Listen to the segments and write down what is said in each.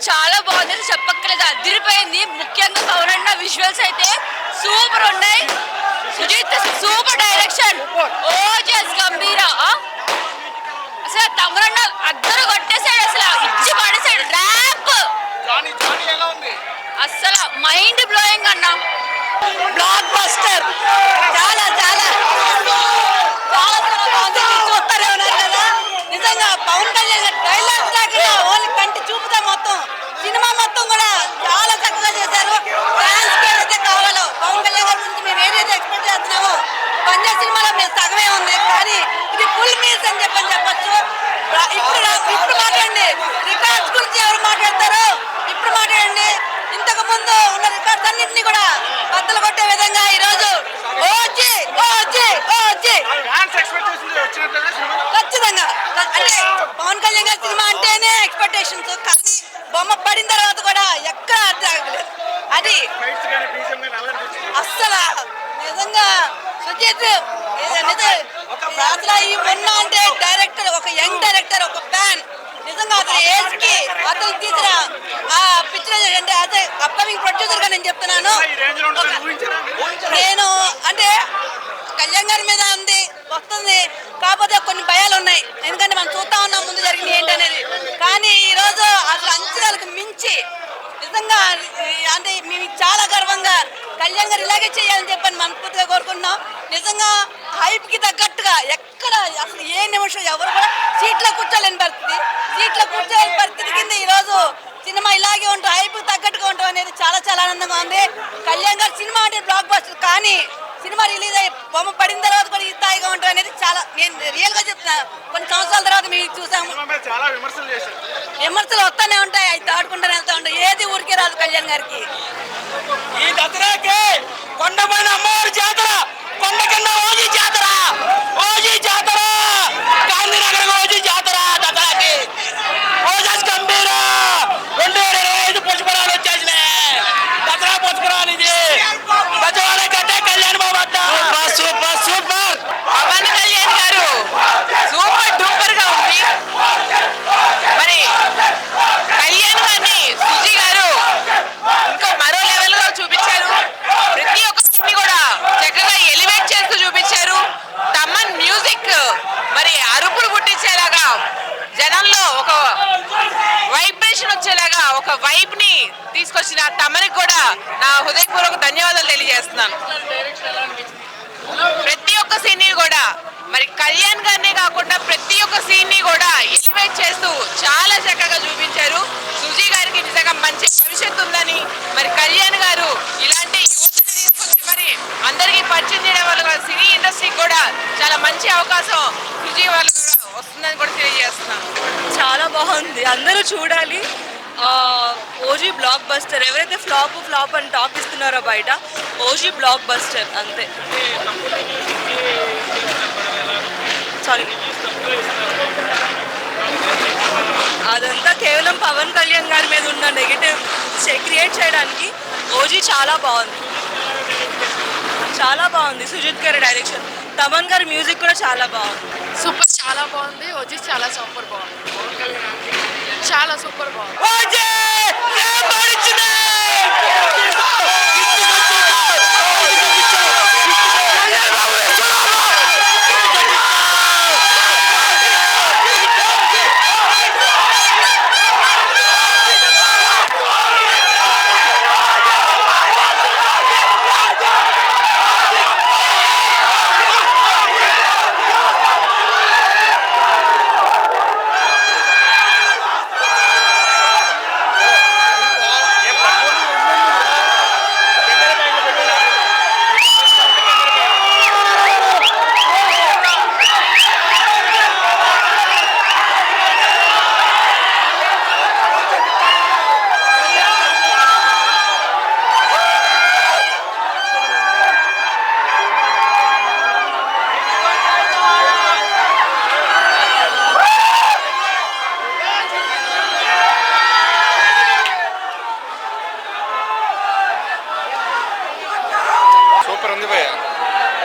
చాలా బాగుంది, చెప్పక్కర్లేదు, అదిరిపోయింది. ముఖ్యంగా పవన్ విజువల్స్ అయితే సూపర్ ఉన్నాయి. సుజిత్ సూపర్ డైరెక్షన్, ఓజస్ గంభీర. అసలు తమరన్న అద్దరు కొట్టేశాడు, అసలు ఇచ్చి పడేశాడు. ర్యాప్ అసలు మైండ్ బ్లోయింగ్ అన్న, బ్లాక్ బస్టర్. చాలా చాలా చాలా బాగుంది. చూస్తారే ఉన్నారు కదా, నిజంగా పవన్ కళ్యాణ్ డైలాగ్స్ దాకా ఓన్లీ కంటి చూపుతా మొత్తం సినిమా మొత్తం కూడా చాలా చక్కగా చేశారు. ఫ్యాన్స్ కి ఏదైతే కావాలో పవన్ కళ్యాణ్ గారి గురించి మేము ఏదైతే ఎక్స్పెక్ట్ చేస్తున్నామో పంజాబ్ సినిమాలో మేము సగమే ఉంది, కానీ ఇది ఫుల్ మీల్స్ అని చెప్పొచ్చు. ఇప్పుడు మాట్లాడండి, రికార్డ్స్ గురించి ఎవరు మాట్లాడతారో ఇప్పుడు మాట్లాడండి. ఇంతకు ముందు ఉన్న రికార్డ్స్ అన్నింటినీ కూడా బద్దలు కొట్టే విధంగా ఈ రోజు ఖచ్చితంగా. అంటే పవన్ కళ్యాణ్ గారి సినిమా అంటేనే ఎక్స్పెక్టేషన్స్, కానీ బొమ్మ పడిన తర్వాత కూడా ఎక్కడ అర్థం ఆగలేదు. అది అస్సలు నిజంగా సుజిత్ అసలు ఈ మొన్న అంటే డైరెక్టర్, ఒక యంగ్ డైరెక్టర్, ఒక ఫ్యాన్, నిజంగా అతని ఏజ్ కి అతను తీసిన ఆ పిక్చర్ అంటే అదే అప్కమింగ్ ప్రొడ్యూసర్ గా నేను చెప్తున్నాను. నేను అంటే కళ్యాణ్ గారి మీద ఉంది వస్తుంది, కాకపోతే కొన్ని భయాలు ఉన్నాయి. ఎందుకంటే మనం చూస్తా ఉన్నాం ముందు జరిగింది ఏంటి అనేది. కానీ ఈ రోజు అసలు అంచనాలకు మించి నిజంగా అంటే మేము చాలా గర్వంగా కళ్యాణ్ గారు ఇలాగే చేయాలని చెప్పని మనస్ఫూర్తిగా కోరుకుంటున్నాం. నిజంగా హైప్ కి తగ్గట్టుగా ఎక్కడ అసలు ఏ నిమిషం ఎవరు కూడా సీట్లో కూర్చోలేని పరిస్థితి, సీట్లో కూర్చోలేని పరిస్థితి కింద ఈ రోజు సినిమా ఇలాగే ఉంటాం, హైప్ కి తగ్గట్టుగా ఉంటాం అనేది చాలా చాలా ఆనందంగా ఉంది. కళ్యాణ్ గారు సినిమా అంటే బ్లాక్ బస్టర్, కానీ సినిమా రిలీజ్ అయ్యి బొమ్మ పడిన తర్వాత కూడా ఈ స్థాయిగా ఉంటాం అనేది చాలా, నేను రియల్ గా చెప్తున్నా. కొన్ని సంవత్సరాల తర్వాత మేము చూసాము, విమర్శలు వస్తానే ఉంటాయి, అవి దాటుకుంటూనే వెళ్తా ఉంటాయి. ఏది ఊరికే రాదు కళ్యాణ్ గారికి. ఈ దసరాకి కొండపైన అమ్మవారి జాతర, కొండ కింద ఓజీ జాతర, ఓజీ జాతర, గాంధీనగర్ ఓజీ జాతర. దసరాకి ఓజస్ గంభీర 2025 పుష్కరాలు వచ్చేసినాయి. దసరా పుష్కరాలు ఇది గజవాడ గడ్డ కళ్యాణ్ బాబు అంట. సూపర్ సూపర్ పవన్ కళ్యాణ్ గారు సూపర్ డూపర్ గా ఉంది. మరి కళ్యాణ్ గారిని సుజీ గారు ఇంకా మరో లెవెల్ లో చూపించారు. ప్రతి ఒక్క సీన్ కూడా చక్కగా ఎలివేట్ చేస్తూ చూపించారు. తమన్ మ్యూజిక్ మరి అరుపులు పుట్టించేలాగా, జనంలో ఒక వైబ్రేషన్ వచ్చేలాగా ఒక వైబ్ ని తీసుకొచ్చిన తమనికి కూడా నా హృదయపూర్వక ధన్యవాదాలు తెలియజేస్తున్నాను. ప్రతి ఒక్క సీన్ కూడా మరి కళ్యాణ్ గారినే కాకుండా ప్రతి ఒక్క సీన్ ని కూడా ఎలివేట్ చేస్తూ చాలా చక్కగా చూపించారు. సుజీ గారికి నిజంగా మంచి భవిష్యత్తు ఉందని, మరి కళ్యాణ్ గారు ఇలాంటి యువతని తీసుకొచ్చి మరి అందరికీ పరిచయం చేయడం వల్ల సినీ ఇండస్ట్రీకి కూడా చాలా మంచి అవకాశం సుజీ వాళ్ళు వస్తుందని కూడా తెలియజేస్తున్నాను. చాలా బాగుంది, అందరూ చూడాలి. OG block buster. ఎవరైతే ఫ్లాప్ అని టాక్ ఇస్తున్నారో బయట, ఓజీ బ్లాక్ బస్టర్ అంతే. సారీ, అదంతా కేవలం పవన్ కళ్యాణ్ గారి మీద ఉన్న నెగిటివ్ క్రియేట్ చేయడానికి. ఓజీ చాలా బాగుంది, చాలా బాగుంది. సుజిత్ గారి డైరెక్షన్, తమన్ గారి మ్యూజిక్ కూడా చాలా బాగుంది. సూపర్, చాలా బాగుంది. ఓజీ చాలా సూపర్ బాగుంది, చాలా సూపర్ బాగుంది. ఓజీ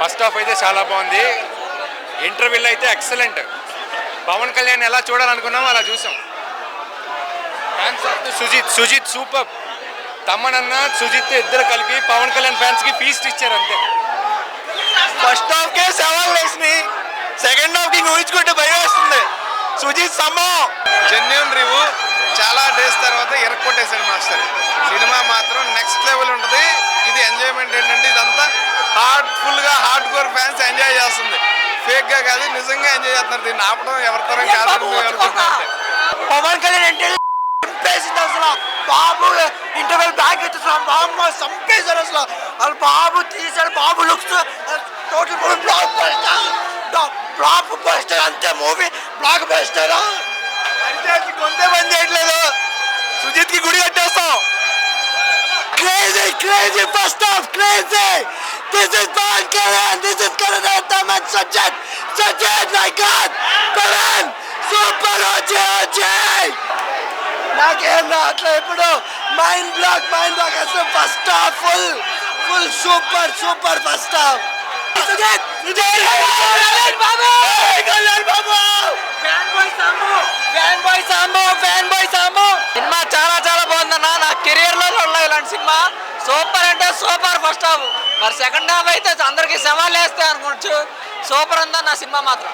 ఫస్ట్ హాఫ్ అయితే చాలా బాగుంది. ఇంటర్వ్యూలో అయితే ఎక్సలెంట్. పవన్ కళ్యాణ్ ఎలా చూడాలనుకున్నామో అలా చూసాం. Fans of Sujith super. తమ్మనన్న సుజిత్ ఇద్దరు కలిపి పవన్ కళ్యాణ్ ఫ్యాన్స్ కి ఫీస్ట్ ఇచ్చారు అంతే. ఫస్ట్ హాఫ్ కే సవాల్ వేసినాయి, సెకండ్ హాఫ్ కి ఊహించుకుంటే భయం వేస్తుంది. సుజిత్ సమ్మో జెన్యున్ రివ్యూ. చాలా డేస్ తర్వాత ఎరక్కొట్టేశాడు మాస్టర్. సినిమా మాత్రం నెక్స్ట్ లెవెల్ ఉంటుంది. ఇది ఎంజాయ్మెంట్ ఏంటంటే ఇదంతా హార్డ్ కోర్ ఫ్యాన్స్ ఎంజాయ్ చేస్తుంది. ఫేక్ గా కాదు, నిజంగా ఎంజాయ్ చేస్తున్నారు. దీన్ని ఆపడం ఎవరితరం కాదని అనుకుంటున్నారు. పవన్ కళ్యాణ్ అంటే చంపేసింది అసలు. బాబు ఇంటర్వెల్ బ్యాక్ ఇచ్చేసాడు, బాబు చంపేశారు అసలు. వాళ్ళు బాబు తీసాడు, బాబు looks total movie blockbuster అంతే. మూవీ బ్లాక్ బస్టర్ అంటే కొంతే పని చేయట్లేదు. సుజిత్ కి గుడి కట్టేస్తాం. Crazy first half crazy. This is Pawan Kalyan, this is Karanathan and Sajjad, my God, Pawan, super OJ. నాకేం రావట్లేదు ఇప్పుడు. మైండ్ బ్లాక్ అసలు. First half full super first half. Cinema చాలా బాగుందన్న. నా కెరియర్ లో చూడలేదు ఇలాంటి సినిమా. సూపర్ అంటే సూపర్ ఫస్ట్ హాఫ్. మరి సెకండ్ హాఫ్ అయితే అందరికి సవాల్ వేస్తే అనుకోవచ్చు. సూపర్ ఉందా నా సినిమా మాత్రం.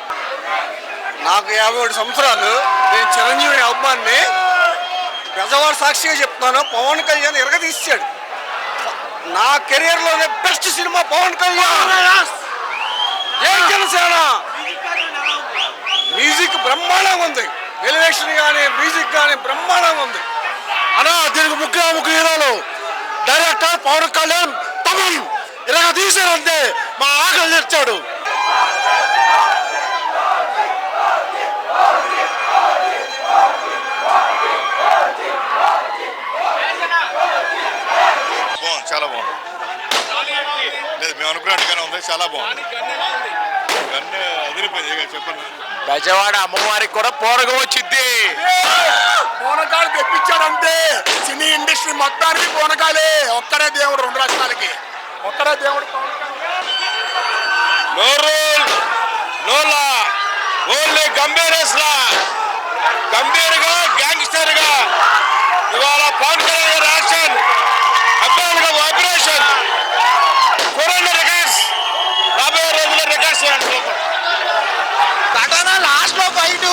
నాకు 51 సంవత్సరాలు. నేను చిరంజీవి అభిమాన్ని. పెద్దవాడు సాక్షిగా చెప్తున్నాను, పవన్ కళ్యాణ్ ఎరగదీశాడు. నా కెరియర్ లోనే బెస్ట్ సినిమా పవన్ కళ్యాణ్. జై జనసేన. మ్యూజిక్ బ్రహ్మాండంగా ఉంది. ఎలివేషన్ కానీ మ్యూజిక్ కానీ బ్రహ్మాండంగా ఉంది. అలా దీనికి ముగ్గురు హీరోలు. డైరెక్టర్ పవన్ కళ్యాణ్, తమన్ ఇలాగ తీశారంటే మా ఆకలి తెచ్చాడు. చాలా బాగుంది. లేదు మేము అనుకున్నట్టుగానే ఉంది. చాలా బాగుంది. గన్ను అదిరిపోయింది. చెప్పండి. బెజవాడ అమ్మవారికి కూడా పూరగం వచ్చింది. పూనకాలు తెప్పించాడంటే సినీ ఇండస్ట్రీ మొత్తానికి పూనకాలే. ఒక్కడే దేవుడు 2 రాష్ట్రాలకి. ఒక్కడే దేవుడు. No rule no law, only గంభీరంగా గ్యాంగ్స్టర్ గా ఇవాళ పవన్ కళ్యాణ్ యాక్షన్, అబ్బాయిలుగా వైబ్రేషన్, కరోనా రికార్డ్స్ రాబోయే రోజుల్లో రికార్డ్స్ చేయండి. కటన లాస్ట్ లో ఫైట్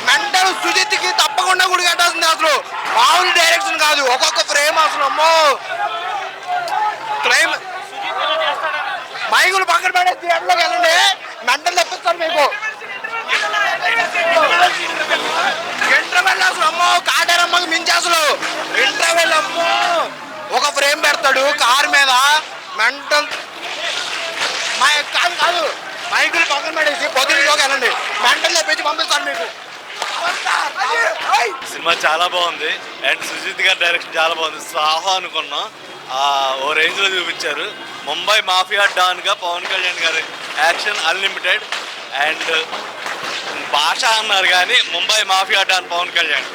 మెంటల్. సుజిత్ కి తప్పకుండా గుడి కట్టాల్సింది. అసలు మామూలు డైరెక్షన్ కాదు. ఒక్కొక్క ఫ్రేమ్ అసలు అమ్మో. క్లైమ్ మైకులు పక్కన పడే థియేటర్లోకి వెళ్ళండి. మెంటల్ తెప్పిస్తాను మీకు. ఇంటర్వెల్ అసలు అమ్మో. కాటేరమ్మకి మించి అసలు ఇంటర్వెల్ అమ్మో. ఒక ఫ్రేమ్ పెడతాడు కార్ మీద. మెంటల్ కాదు. మైకులు పక్కన పడేసి పొద్దున్నలోకి వెళ్ళండి. మెంటల్ తెప్పించి పంపిస్తాను మీకు. సినిమా చాలా బాగుంది. అండ్ సుజిత్ గారి డైరెక్షన్ చాలా బాగుంది. సాహో అనుకున్నాం, ఓ రేంజ్లో చూపించారు. ముంబై మాఫియా డాన్గా పవన్ కళ్యాణ్ గారి యాక్షన్ అన్లిమిటెడ్. అండ్ భాష అన్నారు కానీ ముంబై మాఫియా డాన్ పవన్ కళ్యాణ్.